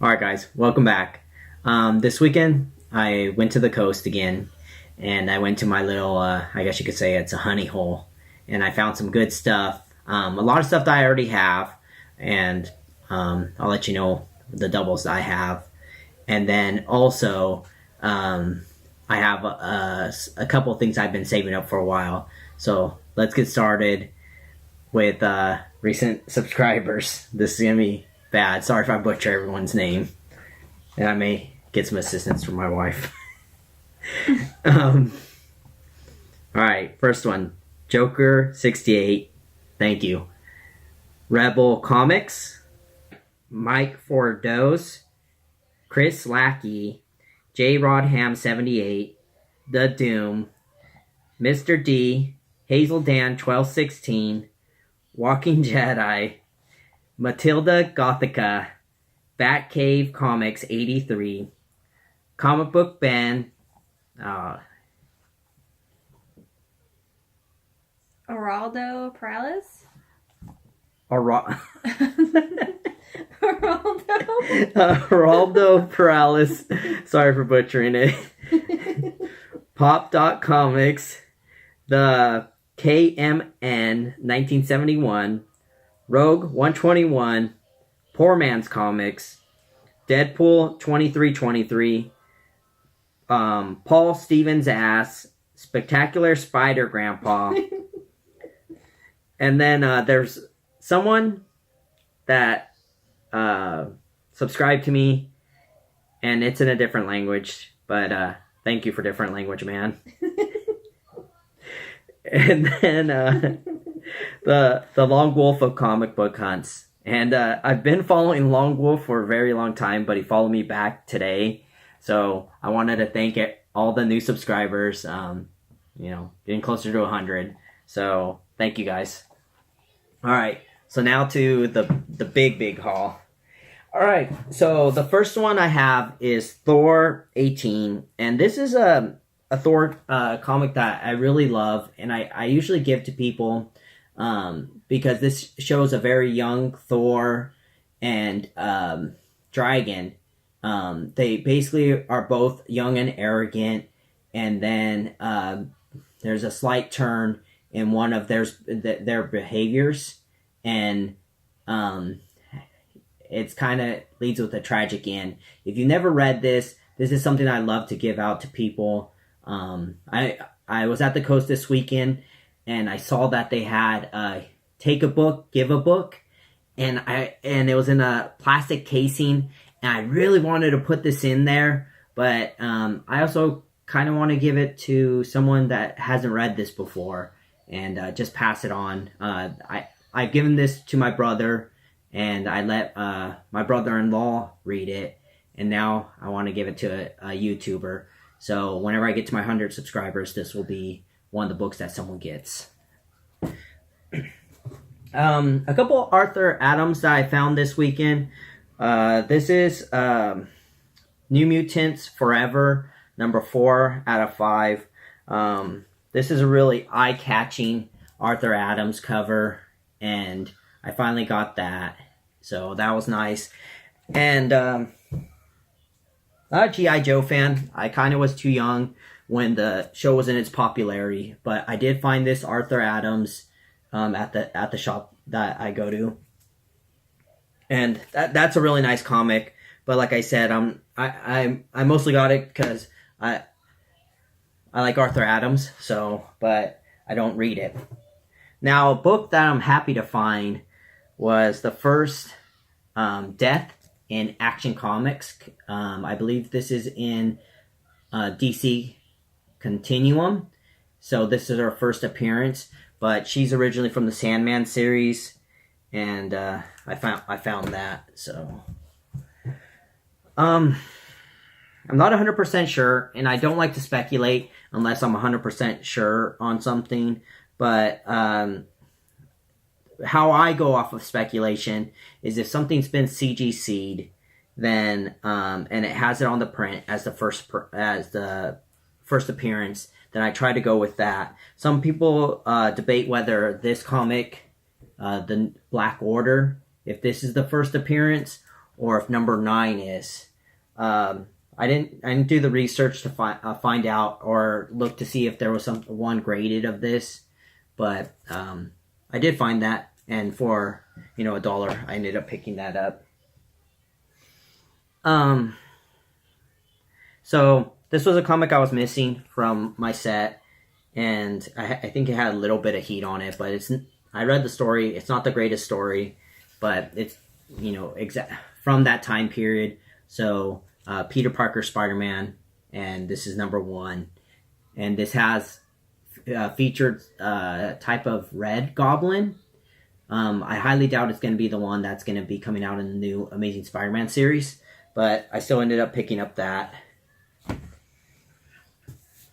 Alright guys, welcome back. This weekend I went to the coast again, and I went to my little, I guess you could say it's a honey hole, and I found some good stuff. A lot of stuff that I already have, and I'll let you know the doubles that I have. And then also, I have a couple of things I've been saving up for a while. So let's get started with recent subscribers. This is going to be bad. Sorry if I butcher everyone's name. And I may get some assistance from my wife. Alright, first one. Joker68. Thank you. Rebel Comics. Mike Fordos. Chris Lackey. J. Rodham78. The Doom. Mr. D. Hazel Dan 1216. Walking Jedi. Matilda Gothica, Batcave Comics 83, Comic Book Ben, Geraldo Perales? Geraldo Perales, sorry for butchering it. Pop.Comics, the KMN 1971, Rogue 121, Poor Man's Comics, Deadpool 2323, Paul Stevens Ass, Spectacular Spider Grandpa, and then there's someone that subscribed to me, and it's in a different language, but thank you for different language, man. And then the Long Wolf of Comic Book Hunts. And I've been following Long Wolf for a very long time, but he followed me back today. So I wanted to thank all the new subscribers, getting closer to 100. So thank you guys. All right, so now to the big haul. All right, so the first one I have is Thor 18. And this is a Thor comic that I really love, and I usually give to people because this shows a very young Thor and Dragon. They basically are both young and arrogant, and then there's a slight turn in one of their behaviors, and it's kind of leads with a tragic end. If you never read this is something I love to give out to people. I was at the coast this weekend, and I saw that they had take a book, give a book, and it was in a plastic casing, and I really wanted to put this in there, but I also kind of want to give it to someone that hasn't read this before, and just pass it on. I've given this to my brother, and I let my brother-in-law read it, and now I want to give it to a YouTuber. So whenever I get to my 100 subscribers, this will be one of the books that someone gets. A couple Arthur Adams that I found this weekend. This is New Mutants Forever, number 4 out of 5. This is a really eye-catching Arthur Adams cover, and I finally got that. So that was nice. And not a G.I. Joe fan. I kind of was too young when the show was in its popularity, but I did find this Arthur Adams at the shop that I go to, and that's a really nice comic. But like I said, I mostly got it because I like Arthur Adams. So, but I don't read it. Now, a book that I'm happy to find was the first Death in Action Comics. I believe this is in DC Continuum. So this is her first appearance, but she's originally from the Sandman series, and I found that. So I'm not 100% sure, and I don't like to speculate unless I'm 100% sure on something, but how I go off of speculation is if something's been CGC'd, then and it has it on the print as the first appearance, then I try to go with that. Some people debate whether this comic, the Black Order, if this is the first appearance, or if number 9 is. I didn't do the research to find out or look to see if there was one graded of this, but I did find that, and for $1, I ended up picking that up. So this was a comic I was missing from my set, and I think it had a little bit of heat on it, but I read the story. It's not the greatest story, but it's from that time period. So Peter Parker Spider-Man, and this is number 1, and this has featured type of Red Goblin. I highly doubt it's going to be the one that's going to be coming out in the new Amazing Spider-Man series, but I still ended up picking up that.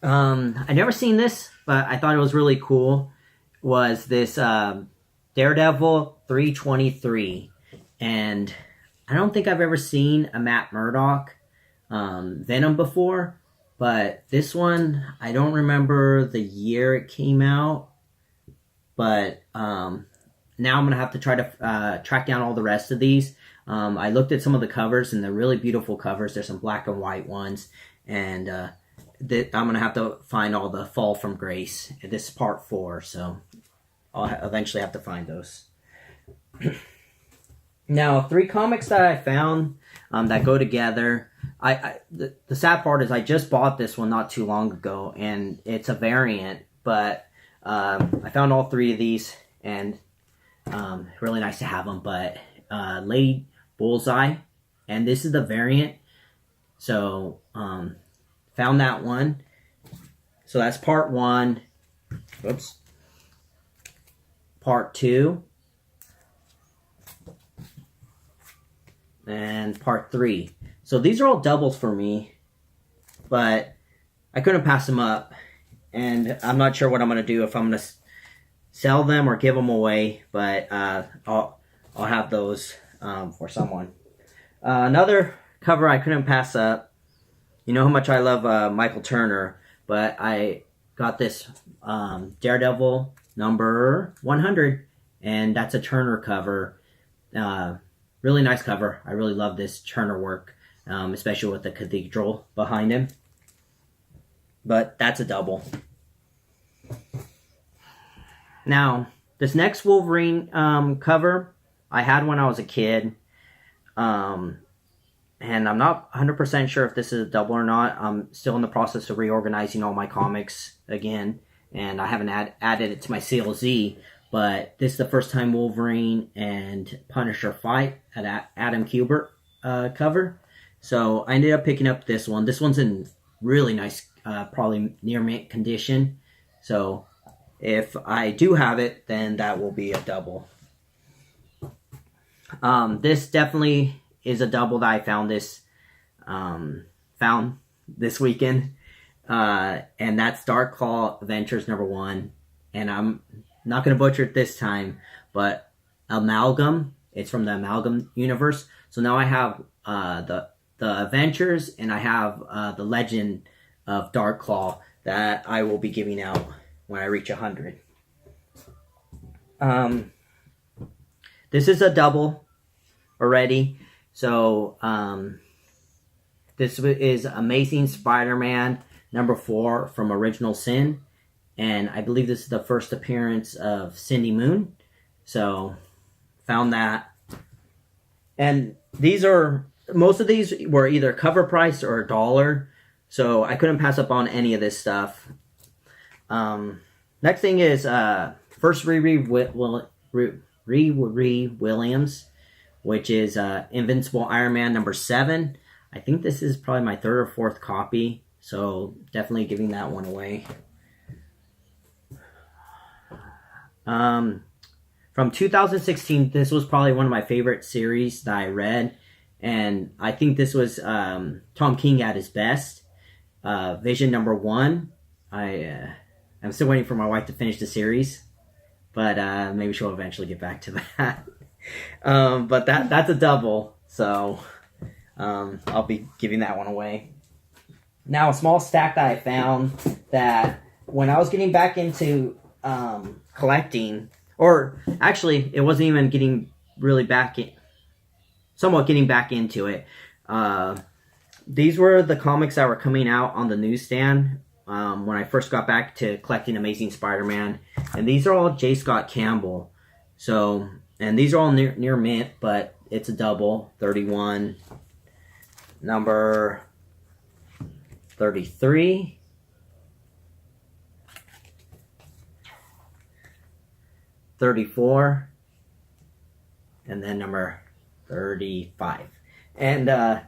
I never seen this, but I thought it was really cool. Was this Daredevil 323, and I don't think I've ever seen a Matt Murdock Venom before, but this one, I don't remember the year it came out, but now I'm going to have to try to track down all the rest of these. I looked at some of the covers, and they're really beautiful covers. There's some black and white ones, and I'm going to have to find all the Fall from Grace. This is part 4, so I'll eventually have to find those. Now, 3 comics that I found that go together. The sad part is I just bought this one not too long ago, and it's a variant, but I found all 3 of these, and really nice to have them. But Lady Bullseye, and this is the variant, so found that one. So that's part 1. Oops. Part 2. And part 3. So these are all doubles for me, but I couldn't pass them up, and I'm not sure what I'm going to do, if I'm going to sell them or give them away, but I'll have those for someone. Another cover I couldn't pass up. You know how much I love Michael Turner, but I got this Daredevil number 100, and that's a Turner cover. Really nice cover. I really love this Turner work, especially with the cathedral behind him. But that's a double. Now, this next Wolverine cover, I had when I was a kid. And I'm not 100% sure if this is a double or not. I'm still in the process of reorganizing all my comics again, and I haven't added it to my CLZ. But this is the first time Wolverine and Punisher fight at Adam Kubert cover. So I ended up picking up this one. This one's in really nice, probably near mint condition. So if I do have it, then that will be a double. This definitely is a double that I found this weekend. And that's Dark Claw Adventures number 1. And I'm not going to butcher it this time, but Amalgam. It's from the Amalgam universe. So now I have the Adventures, and I have the Legend of Dark Claw that I will be giving out when I reach 100. This is a double already. So this is Amazing Spider-Man number 4 from Original Sin. And I believe this is the first appearance of Cindy Moon. So, found that. And most of these were either cover price or $1. So, I couldn't pass up on any of this stuff. Next thing is first Riri Williams, which is Invincible Iron Man number 7. I think this is probably my 3rd or 4th copy. So, definitely giving that one away. From 2016, this was probably one of my favorite series that I read, and I think this was Tom King at his best. Vision number 1. I'm still waiting for my wife to finish the series, but maybe she'll eventually get back to that. But that's a double, so I'll be giving that one away. Now, a small stack that I found that when I was getting back into collecting, or actually it wasn't even getting really back in. somewhat getting back into it. These were the comics that were coming out on the newsstand when I first got back to collecting Amazing Spider-Man, and these are all J. Scott Campbell. So, and these are all near mint, but it's a double 31, number 33. 34, and then number 35. And I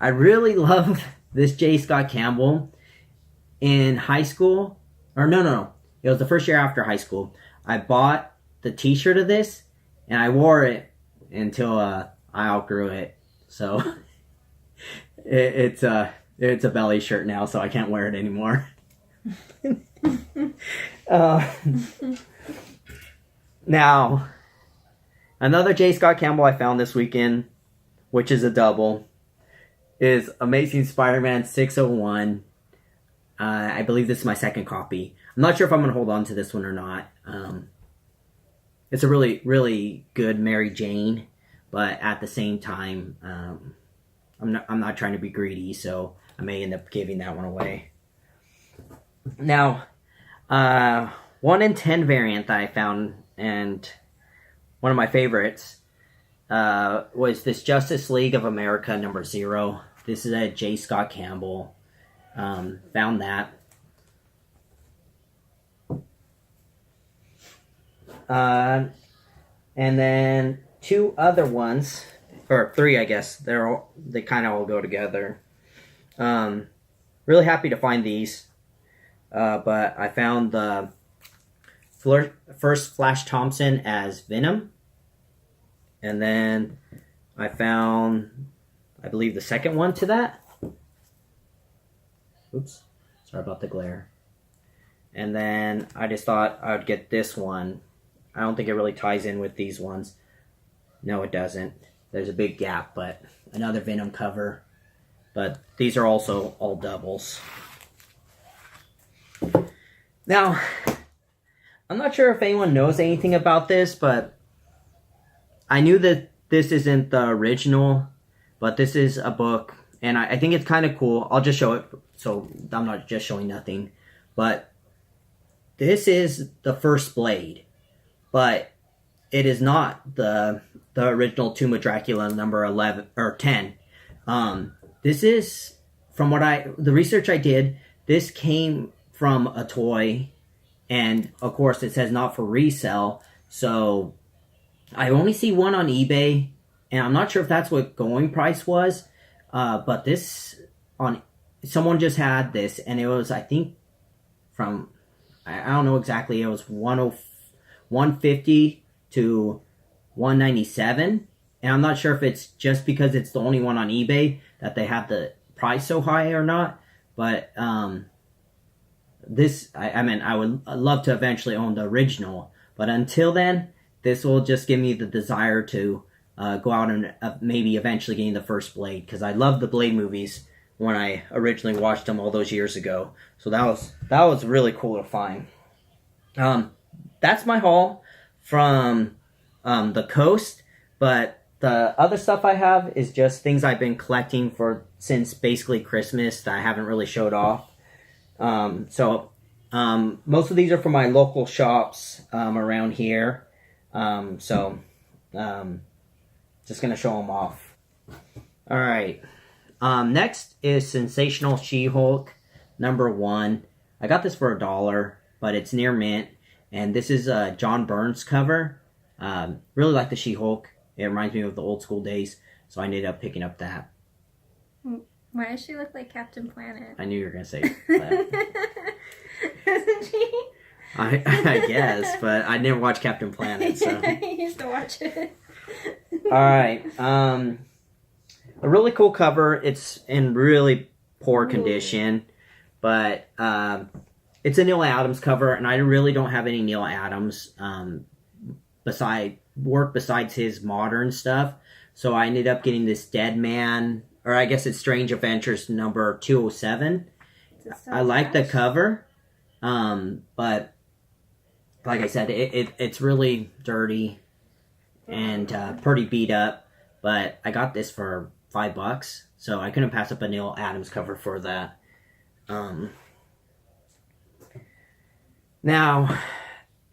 really love this J. Scott Campbell. In high school, or no, it was the first year after high school, I bought the t-shirt of this, and I wore it until I outgrew it. So it's a belly shirt now, so I can't wear it anymore. Now, another J. Scott Campbell I found this weekend, which is a double, is Amazing Spider-Man 601. I believe this is my second copy. I'm not sure if I'm going to hold on to this one or not. It's a really, really good Mary Jane, but at the same time, I'm not trying to be greedy, so I may end up giving that one away. Now, 1 in 10 variant that I found, and one of my favorites, was this Justice League of America number 0. This is a J. Scott Campbell. Found that. And then 2 other ones, or 3, I guess. They kind of all go together. Really happy to find these. But I found the first Flash Thompson as Venom. And then I found, I believe, the second one to that. Oops, sorry about the glare. And then I just thought I would get this one. I don't think it really ties in with these ones. No, it doesn't. There's a big gap, but another Venom cover. But these are also all doubles. Now, I'm not sure if anyone knows anything about this, but I knew that this isn't the original, but this is a book, and I think it's kind of cool. I'll just show it, so I'm not just showing nothing. But this is the first Blade, but it is not the original Tomb of Dracula number 11 or 10. This is, from the research I did, this came from a toy, and of course it says not for resale, so I only see one on eBay, and I'm not sure if that's what going price was, but someone just had this, and it was, I think, from, I don't know exactly, it was 150 to 197, and I'm not sure if it's just because it's the only one on eBay that they have the price so high or not, but this, I would love to eventually own the original, but until then, this will just give me the desire to go out and maybe eventually getting the first Blade, because I love the Blade movies when I originally watched them all those years ago. So that was really cool to find. That's my haul from the coast, but the other stuff I have is just things I've been collecting since basically Christmas that I haven't really showed off. So most of these are from my local shops around here. Just gonna show them off. All right. Next is Sensational She-Hulk number 1. I got this for $1, but it's near mint, and this is a John Burns cover. Really like the She-Hulk. It reminds me of the old school days, so I ended up picking up that. Why does she look like Captain Planet? I knew you were gonna say that. Isn't she? I guess, but I never watched Captain Planet, so. I used to watch it. Alright, a really cool cover. It's in really poor condition, but it's a Neil Adams cover, and I really don't have any Neil Adams besides his modern stuff, so I ended up getting this Dead Man, or I guess it's Strange Adventures number 207. I like the cover, but like I said, it's really dirty and pretty beat up. but I got this for $5, so I couldn't pass up a Neil Adams cover for that. Now,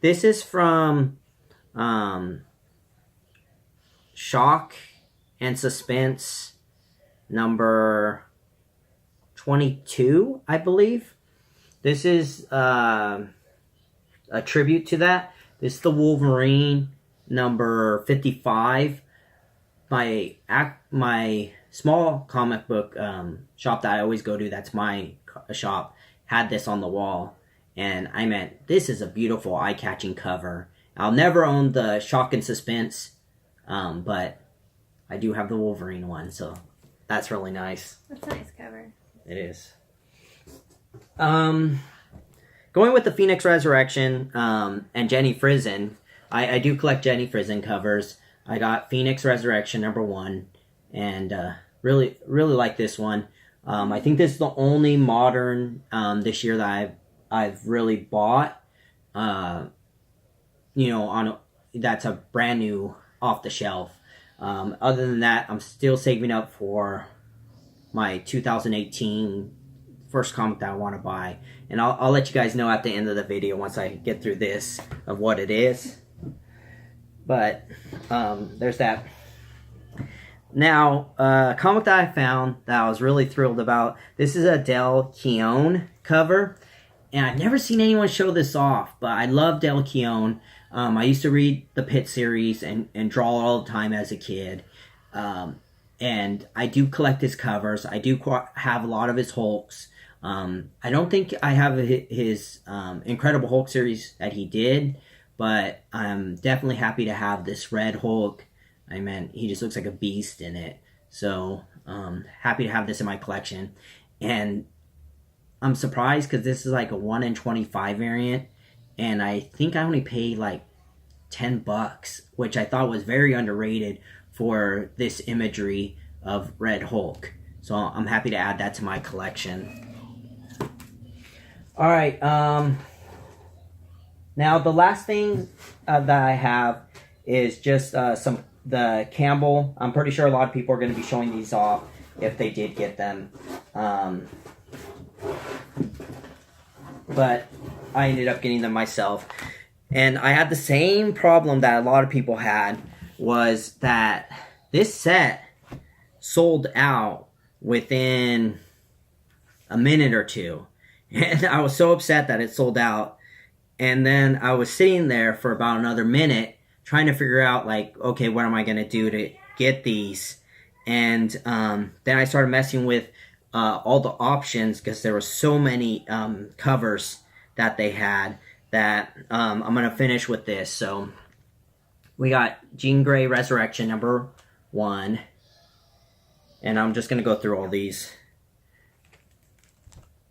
this is from Shock and Suspense number 22, I believe. This is a tribute to that. This is the Wolverine number 55. My small comic book shop that I always go to, that's my shop, had this on the wall. And I meant, this is a beautiful, eye-catching cover. I'll never own the Shock and Suspense, but I do have the Wolverine one, so that's really nice. That's a nice cover. It is. Going with the Phoenix Resurrection and Jenny Frison, I do collect Jenny Frison covers. I got Phoenix Resurrection number 1, and really like this one. I think this is the only modern this year that I've really bought. That's a brand new off the shelf. Other than that, I'm still saving up for my 2018 first comic that I want to buy, and I'll let you guys know at the end of the video once I get through this of what it is. But there's that. Now, a comic that I found that I was really thrilled about. This is a Del Keown cover, and I've never seen anyone show this off, but I love Del Keown. I used to read the Pit series and draw all the time as a kid. And I do collect his covers. I do have a lot of his Hulks. I don't think I have his Incredible Hulk series that he did, but I'm definitely happy to have this Red Hulk. I mean, he just looks like a beast in it. So, happy to have this in my collection. And I'm surprised because this is like a 1 in 25 variant. And I think I only paid like $10, which I thought was very underrated for this imagery of Red Hulk. So I'm happy to add that to my collection. Alright, now the last thing that I have is just the Campbell. I'm pretty sure a lot of people are going to be showing these off if they did get them. But I ended up getting them myself. And I had the same problem that a lot of people had, was that this set sold out within a minute or two. And I was so upset that it sold out. And then I was sitting there for about another minute trying to figure out, like, okay, what am I going to do to get these? And then I started messing with all the options because there were so many covers that they had that I'm going to finish with this. So we got Jean Grey Resurrection number 1. And I'm just going to go through all these.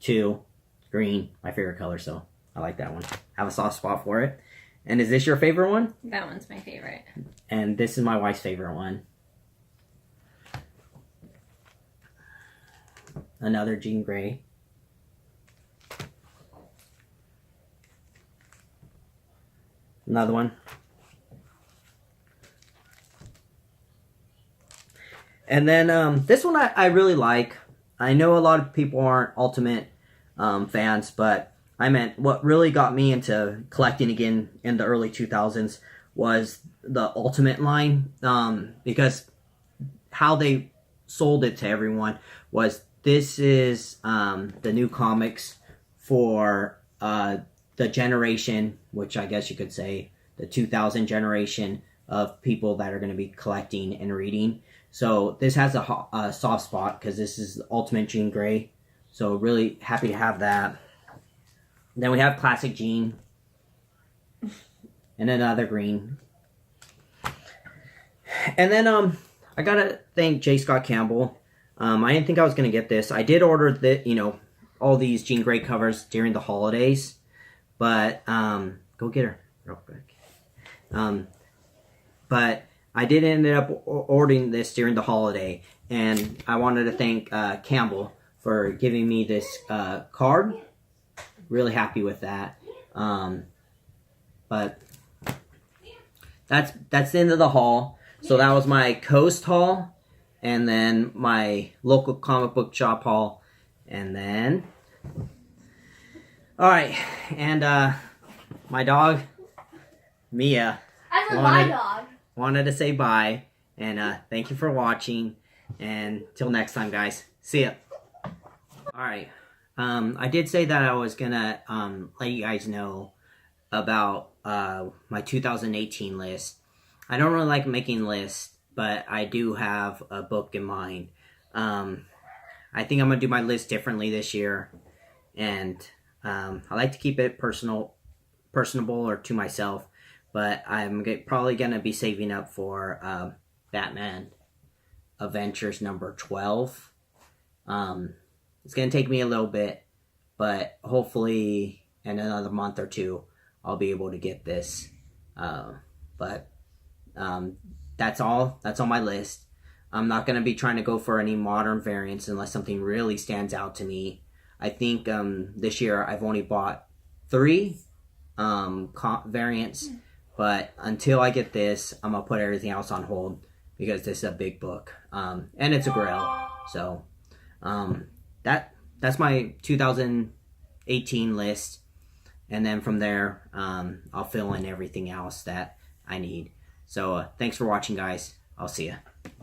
2, green, my favorite color, so I like that one. I have a soft spot for it. And is this your favorite one? That one's my favorite. And this is my wife's favorite one. Another Jean Grey. Another one. And then this one I really like. I know a lot of people aren't Ultimate fans, but I meant what really got me into collecting again in the early 2000s was the Ultimate line, because how they sold it to everyone was, this is the new comics for the generation, which I guess you could say the 2000 generation of people that are going to be collecting and reading. So this has a soft spot because this is Ultimate Jean Grey. So really happy to have that. Then we have Classic Jean. And another green. And then I gotta thank J. Scott Campbell. I didn't think I was gonna get this. I did order all these Jean Grey covers during the holidays. But go get her real quick. But I did end up ordering this during the holiday, and I wanted to thank Campbell for giving me this card. Really happy with that. But that's the end of the haul. So that was my Coast haul, and then my local comic book shop haul, and then... Alright, and my dog, Mia, wanted to say bye, and thank you for watching, and till next time, guys. See ya. Alright, I did say that I was gonna let you guys know about my 2018 list. I don't really like making lists, but I do have a book in mind. I think I'm gonna do my list differently this year, and I like to keep it personable or to myself, but I'm probably gonna be saving up for Batman Adventures number 12. It's gonna take me a little bit, but hopefully in another month or two I'll be able to get this. But that's all. That's on my list. I'm not going to be trying to go for any modern variants unless something really stands out to me. I think this year I've only bought 3 variants, but until I get this, I'm going to put everything else on hold because this is a big book. And it's a grail. So that's my 2018 list. And then from there, I'll fill in everything else that I need. So thanks for watching, guys. I'll see ya.